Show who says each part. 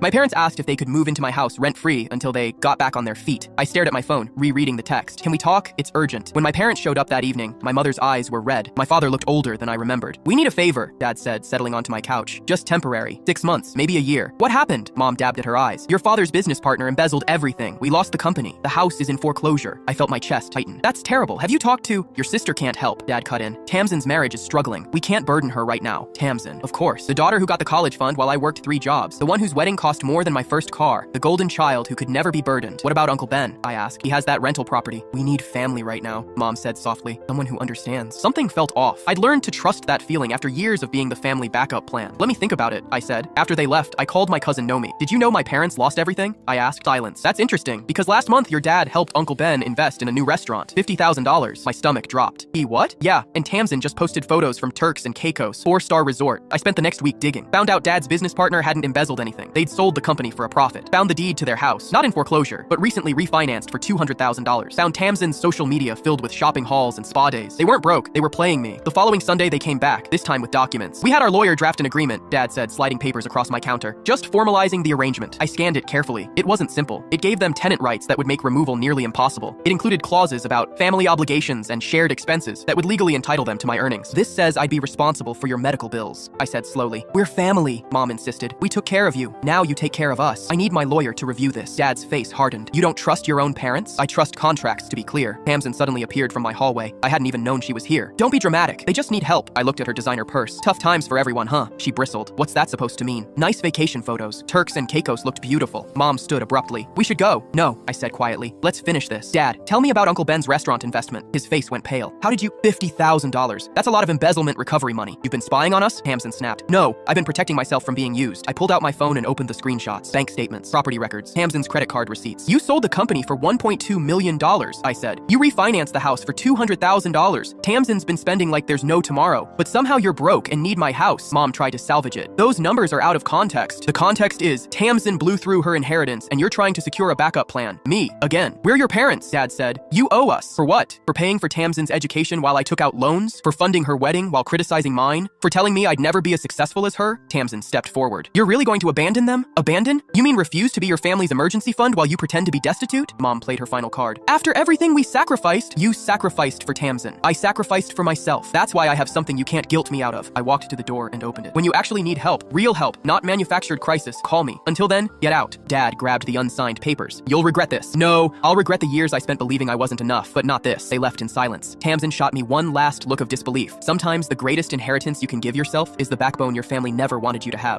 Speaker 1: My parents asked if they could move into my house rent-free until they got back on their feet. I stared at my phone, rereading the text. Can we talk? It's urgent. When my parents showed up that evening, my mother's eyes were red. My father looked older than I remembered. We need a favor, Dad said, settling onto my couch. Just temporary. 6 months, maybe a year. What happened? Mom dabbed at her eyes. Your father's business partner embezzled everything. We lost the company. The house is in foreclosure. I felt my chest tighten. That's terrible. Have you talked to... Your sister can't help, Dad cut in. Tamsin's marriage is struggling. We can't burden her right now. Tamsin. Of course. The daughter who got the college fund while I worked 3 jobs. The one whose wedding cost more than my first car. The golden child who could never be burdened. What about Uncle Ben? I asked. He has that rental property. We need family right now, Mom said softly. Someone who understands. Something felt off. I'd learned to trust that feeling after years of being the family backup plan. Let me think about it, I said. After they left, I called my cousin Nomi. Did you know my parents lost everything? I asked. Silence. That's interesting, because last month your dad helped Uncle Ben invest in a new restaurant. $50,000. My stomach dropped. He what? Yeah, and Tamsin just posted photos from Turks and Caicos, 4-star resort. I spent the next week digging. Found out Dad's business partner hadn't embezzled anything. They'd sold the company for a profit. Found the deed to their house, not in foreclosure, but recently refinanced for $200,000. Found Tamsin's social media filled with shopping hauls and spa days. They weren't broke, they were playing me. The following Sunday they came back, this time with documents. We had our lawyer draft an agreement, Dad said, sliding papers across my counter. Just formalizing the arrangement. I scanned it carefully. It wasn't simple. It gave them tenant rights that would make removal nearly impossible. It included clauses about family obligations and shared expenses that would legally entitle them to my earnings. This says I'd be responsible for your medical bills, I said slowly. We're family, Mom insisted. We took care of you. Now you take care of us. I need my lawyer to review this. Dad's face hardened. You don't trust your own parents? I trust contracts, to be clear. Tamsin suddenly appeared from my hallway. I hadn't even known she was here. Don't be dramatic. They just need help. I looked at her designer purse. Tough times for everyone, huh? She bristled. What's that supposed to mean? Nice vacation photos. Turks and Caicos looked beautiful. Mom stood abruptly. We should go. No, I said quietly. Let's finish this. Dad, tell me about Uncle Ben's restaurant investment. His face went pale. How did you... $50,000. That's a lot of embezzlement recovery money. You've been spying on us? Tamsin snapped. No, I've been protecting myself from being used. I pulled out my phone and opened the screenshots. Bank statements, property records, Tamsin's credit card receipts. You sold the company for $1.2 million, I said. You refinanced the house for $200,000. Tamsin's been spending like there's no tomorrow. But somehow you're broke and need my house. Mom tried to salvage it. Those numbers are out of context. The context is Tamsin blew through her inheritance and you're trying to secure a backup plan. Me, again. We're your parents, Dad said. You owe us. For what? For paying for Tamsin's education while I took out loans? For funding her wedding while criticizing mine? For telling me I'd never be as successful as her? Tamsin stepped forward. You're really going to abandon them? Abandon? You mean refuse to be your family's emergency fund while you pretend to be destitute? Mom played her final card. After everything we sacrificed, you sacrificed for Tamsin. I sacrificed for myself. That's why I have something you can't guilt me out of. I walked to the door and opened it. When you actually need help, real help, not manufactured crisis, call me. Until then, get out. Dad grabbed the unsigned papers. You'll regret this. No, I'll regret the years I spent believing I wasn't enough, but not this. They left in silence. Tamsin shot me one last look of disbelief. Sometimes the greatest inheritance you can give yourself is the backbone your family never wanted you to have.